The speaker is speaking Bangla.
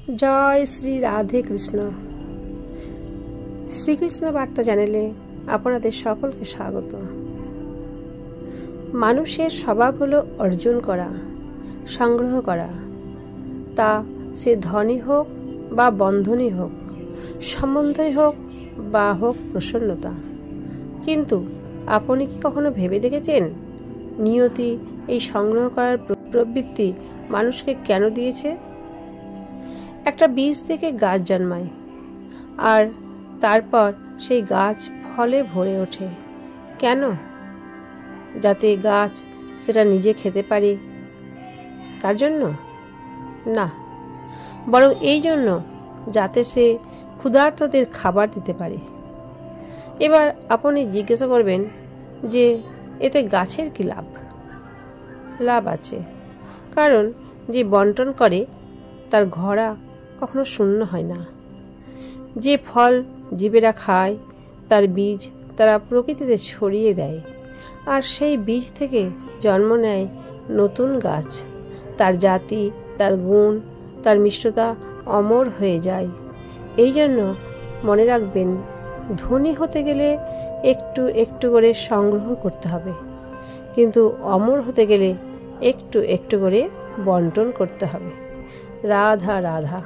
জয় শ্রী রাধে কৃষ্ণ। শ্রীকৃষ্ণ বার্তা চ্যানেলে আপনাদের সকলকে স্বাগত। মানুষের স্বভাব হলো অর্জন করা, সংগ্রহ করা, তা সে ধনী হোক বা বন্ধনী হোক, সম্বন্ধই হোক বা হোক প্রসন্নতা। কিন্তু আপনি কি কখনো ভেবে দেখেছেন নিয়তি এই সংগ্রহ করার প্রবৃত্তি মানুষকে কেন দিয়েছে? একটা বীজ থেকে গাছ জন্মায়, আর তারপর সেই গাছ ফলে ভরে ওঠে। কেন? যাতে গাছ সেটা নিজে খেতে পারে তার জন্য না, বরং এই জন্য যাতে সে ক্ষুধার্তদের খাবার দিতে পারে। এবার আপনি জিজ্ঞাসা করবেন যে এতে গাছের কি লাভ? লাভ আছে, কারণ যে বন্টন করে তার ঘড়া কখনো শূন্য হয় না। যে ফল জীবেরা খায় তার বীজ তারা প্রকৃতিতে ছড়িয়ে দেয়, আর সেই বীজ থেকে জন্ম নেয় নতুন গাছ। তার জাতি, তার গুণ, তার মিষ্টতা অমর হয়ে যায়। এই জন্য মনে রাখবেন, ধনী হতে গেলে একটু একটু করে সংগ্রহ করতে হবে, কিন্তু অমর হতে গেলে একটু একটু করে বন্টন করতে হবে। রাধা রাধা।